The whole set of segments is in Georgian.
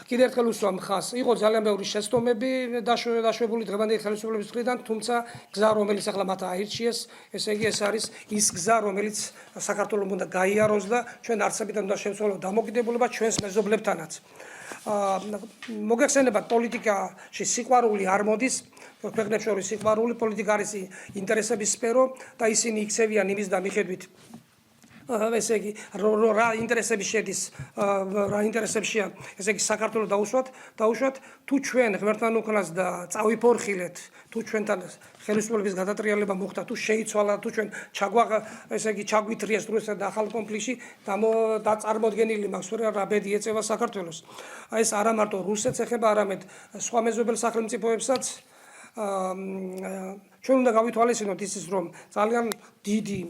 კიდევ ერთხელ უსვამ ხას, იყო ძალიან ბევრი შეცდომები დაშვებული დღევანდელი ხელისუფლების მხრიდან, თუმცა გზა, რომელიც ახლა მათ აირჩიეს, ესე იგი ეს არის ის გზა, რომელიც საქართველოს უნდა გაიაროს და ჩვენ არცებიდან უნდა შევცვალოთ დამოკიდებულება ჩვენს მეზობლებთანაც. მოგეხსენებათ, პოლიტიკაში სიყვარული არ მოდის, ქვეყნებს შორის სიყვარული, პოლიტიკა არის ინტერესების სფერო და ისინი იქცევიან იმის და მიხედვით ესე იგი რა ინტერესები შედის რა ინტერესებშია ესე იგი საქართველოს დაუშვათ თუ ჩვენ ღმერთთან უკრას და წავიფორხილეთ თუ ჩვენთან ხელისუფლების გადატრიალება მოხდა თუ შეიცვალა თუ ჩვენ ესე იგი ჩაგვითრიეს რუსეთსა და ახალ კონფლიქტში წარმოდგენილი მაქვს რა ბედი ეწევა საქართველოს აი ეს არა მარტო რუსეთს ეხება არამედ სხვა მეზობელ სახელმწიფოებსაც ჩვენ უნდა გავითვალისწინოთ ისიც რომ ძალიან დიდი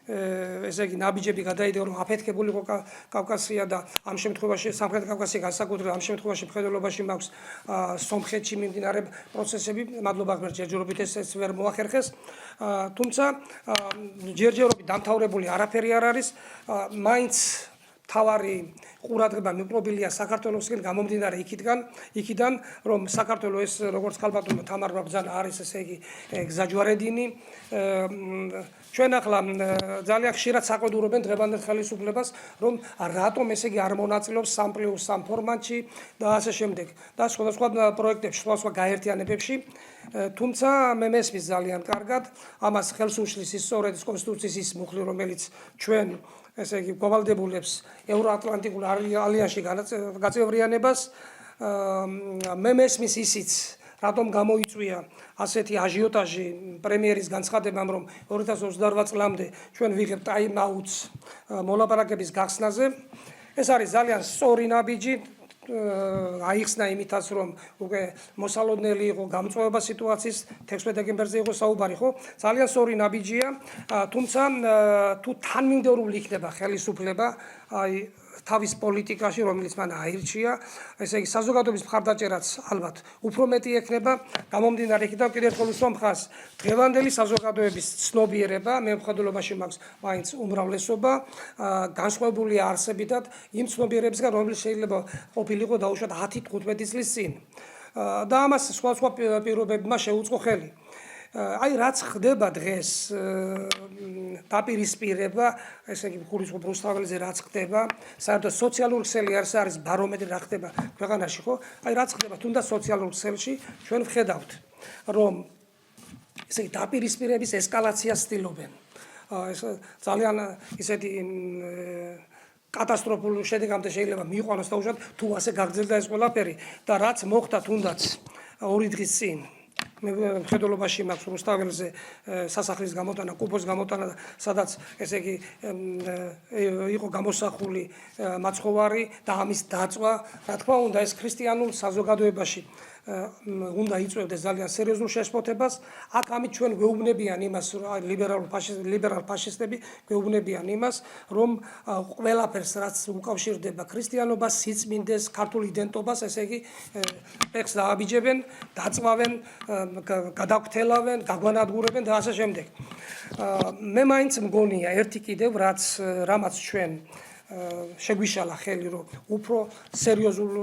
ესე იგი ნაბიჯები გადაიდო რომ აფეთქებული იყო კავკასია და ამ შემთხვევაში სამხრეთ კავკასია განსაკუთრებით ამ შემთხვევაში მხედველობაში მაქვს სომხეთში მიმდინარე პროცესები მადლობა ღმერთს ჯერჯერობით ეს ვერ მოახერხეს თუმცა ჯერჯერობით დამთავრებული არაფერი არ არის მაინც თავარი ყურადღება მიპყრობილია საქართველოსკენ გამომდინარე იქიდან რომ საქართველოს ეს როგორც ქალბატონო თამარ ბაბძანა არის ესე იგი გზაჯვარედინი ჩვენ ახლა ძალიან ხშირად საყვედურობენ დღევანდელ ხელისუფლებას რომ რატომ ესე იგი არ მონაწილეობს 3+3 ფორმატში და ასე შემდეგ და სხვადასხვა პროექტებში სხვადასხვა გაერთიანებებში თუმცა მე მესმის ძალიან კარგად ამას ხელს უშლის ის სწორედ კონსტიტუციის ის მუხლი რომელიც ჩვენ ესე იგი გოვალდებულებს ევროატლანტიკულ ალიანსში გაწევრიანებას მე მესმის ისიც რატომ გამოიწვია ასეთი აჟიოტაჟი პრემიერის განცხადებამ რომ 2028 წლამდე ჩვენ ვიღებთ ტაიმ-აუტს მოლაპარაკების გახსნაზე ეს არის ძალიან სწორი ნაბიჯი აიხსნა იმითაც რომ უკვე მოსალოდნელი იყო გამწვევა სიტუაციის 16 დეკემბერზე იყო საუბარი ხო ძალიან სწორი ნაბიჯია თუმცა თუ თანმიმდევრული იქნება ხელისუფლება აი თავის პოლიტიკაში რომელიც მან აირჩია ესე იგი საზოგადოების მხარდაჭერაც ალბათ უფრო მეტი ექნება გამომდინარე იქიდან კიდევ ერთხელ უსვამ ხას დღევანდელი საზოგადოების ცნობიერება მე მხედველობაში მაქვს მაინც უმრავლესობა განსხვავებული არსებითად იმ ცნობიერებისგან რომელიც შეიძლება ყოფილიყო დაუშვათ 10-15 წლის წინ და ამას სხვა პირობებმა შეუწყო ხელი აი რაც ხდება დღეს დაპირისპირება ესე იგი ხურისყო რუსთაველზე რაც ხდება საერთოდ სოციალური ქსელი არის ბარომეტრი რა ხდება ქვეყანაში ხო აი რაც ხდება თუნდაც სოციალურ ქსელში ჩვენ ვხედავთ რომ ესე იგი დაპირისპირების ესკალაციას ცდილობენ ეს ძალიან ისეთი კატასტროფული შედეგამდე შეიძლება მიიყვანოს დაუშვათ თუ ასე გაგრძელდა ეს ყველაფერი და რაც მოხდა თუნდაც 2 დღის წინ მე მხედველობაში მაქვს რუსთაველზე სასახლის გამოტანა, კუბოს გამოტანა, სადაც ესე იგი იყო გამოსახული მაცხოვარი და ამის დაწვა, რა თქმა უნდა, ეს ქრისტიანულ საზოგადოებაში უნდა იწვევდეს ძალიან სერიოზულ შეშფოთებას. აქ ამით ჩვენ გვეუბნებიან იმას, ლიბერალ ფაშისტები გვეუბნებიან იმას, რომ ყველაფერს რაც უკავშირდება ქრისტიანობას, სიწმინდეს, ქართულ იდენტობას, ესე იგი ტექსტს დააბიჯებენ, დაწვავენ, გადაგთელავენ, გაგვანადგურებენ და ასე შემდეგ. მე მაინც მგონია ერთი კიდევ რამაც ჩვენ შეგვიშალა ხელი რომ უფრო სერიოზულ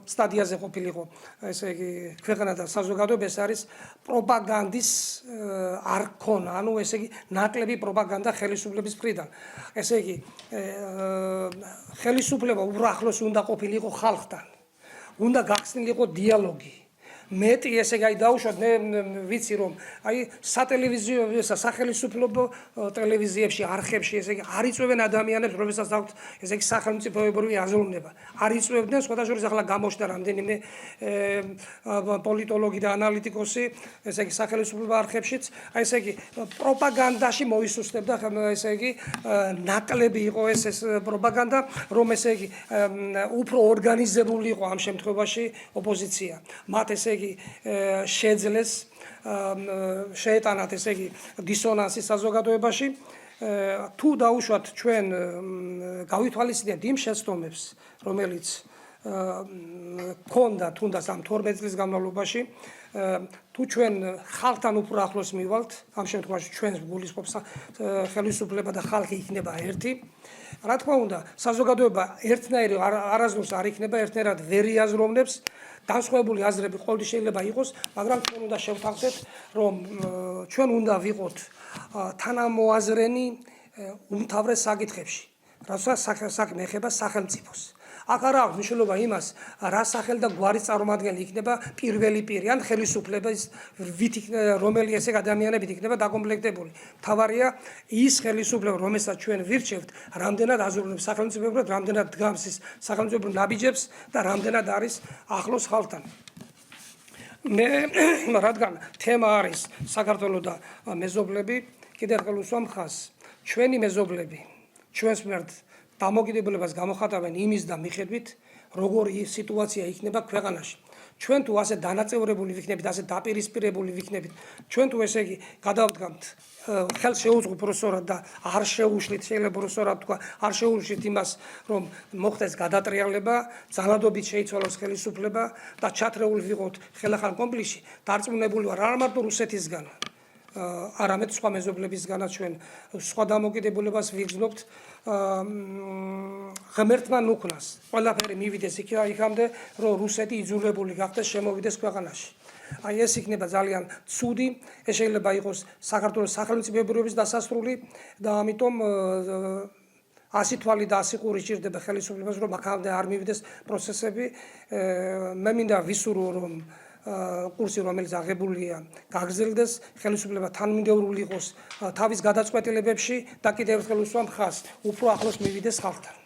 სტადიაზე ყოფილიყო ესე იგი ქვეყანა და საზოგადოება ეს არის პროპაგანდის არ ქონა ანუ ესე იგი ნაკლები პროპაგანდა ხელისუფლების მხრიდან ესე იგი ხელისუფლება უფრო ახლოს უნდა ყოფილიყო ხალხთან უნდა გახსნილიყო დიალოგი მეტი ესე იგი დაუშვათ მე ვიცი რომ აი სატელევიზიო სახელმწიფო ტელევიზიებში არხებში ესე იგი არ იწვევენ ადამიანებს რომელსაც აქვთ ესე იგი სახელმწიფოებრივი აზროვნება არ იწვევდნენ სხვადასხვა ახლა გამოჩნდა რამდენიმე პოლიტოლოგი და ანალიტიკოსი ესე იგი სახელმწიფო არხებშიც აი ესე იგი პროპაგანდაში მოისუსტებდა ესე იგი ნაკლები იყო ეს პროპაგანდა რომ ესე იგი უფრო ორგანიზებული იყო ამ შემთხვევაში ოპოზიცია მათ ესე შეძლეს შეეტანათ ესე იგი დისონანსი საზოგადოებაში თუ დაუშვათ ჩვენ გავითვალისწინებთ იმ შეცდომებს რომელიც ქონდა თუნდაც ამ 12 წლის განმავლობაში თუ ჩვენ ხალხთან უფრო ახლოს მივალთ ამ შემთხვევაში ჩვენ გულისხმობს ხელისუფლება და ხალხი იქნება ერთი რა თქმა უნდა, საზოგადოება ერთნაირი არასდროს არ იქნება, ერთნაირად ვერ იაზროვნებს. განსხვავებული აზრები ყოველთვის შეიძლება იყოს, მაგრამ ჩვენ უნდა შევთანხმდეთ, რომ ჩვენ უნდა ვიყოთ თანამოაზრენი უმთავრეს საკითხებში, რასაც საქმე ეხება სახელმწიფოს. აქ არ აქვს მნიშვნელობა იმას, რა სახელ და გვარის წარმომადგენელი იქნება პირველი პირი ან ხელისუფლების რომელი ესე ადამიანებით იქნება დაკომპლექტებული. მთავარია ის ხელისუფლება, რომელსაც ჩვენ ვირჩევთ, რამდენად აზროვნებს სახელმწიფოებრივად, რამდენად დგამს ის სახელმწიფო ნაბიჯებს და რამდენად არის ახლოს ხალხთან. რადგან თემა არის საქართველო და მეზობლები, კიდევ ერთხელ უსვამ ხაზს, ჩვენი მეზობლები ჩვენს მიმართ დამოკიდებულებას გამოხატავენ იმის და მიხედვით, როგორი სიტუაცია იქნება ქვეყანაში. ჩვენ თუ ასე დანაწევრებული ვიქნებით, ასე დაპირისპირებული ვიქნებით, ჩვენ თუ ესე იგი გადავდგამთ ხელს შეუწყობ და არ შეუშლით, შეიძლება რუსორად თქვა, არ შეუშლით იმას, რომ მოხდეს გადატრიალება, ძალადობით შეიცვალოს ხელისუფლება და ჩათრეული ვიყოთ ხელახალ კონფლიქტში, დარწმუნებული ვარ არა მარტო რუსეთისგან, არამედ სხვა მეზობლებისგანაც ჩვენ სხვა დამოკიდებულებას ვიგრძნობთ ღმერთმა ნუქნას ყველაფერი მივიდეს იქამდე, რომ რუსეთი იძულებული გახდეს შემოვიდეს ქვეყანაში. აი ეს იქნება ძალიან ცუდი, ეს შეიძლება იყოს საქართველოს სახელმწიფოებრიობის დასასრული და ამიტომ 100 თვალი და 100 ყური სჭირდება ხელისუფლებას, რომ აქამდე არ მივიდეს პროცესები. მე მინდა ვისურვო, რომ კურსი, რომელიც აღებულია, გაგრძელდეს, ხელისუფლება თანმიმდევრული იყოს თავის გადაწყვეტილებებში და კიდევ ერთხელ უსვამ ხაზს, უფრო ახლოს მივიდეს ხალხთან.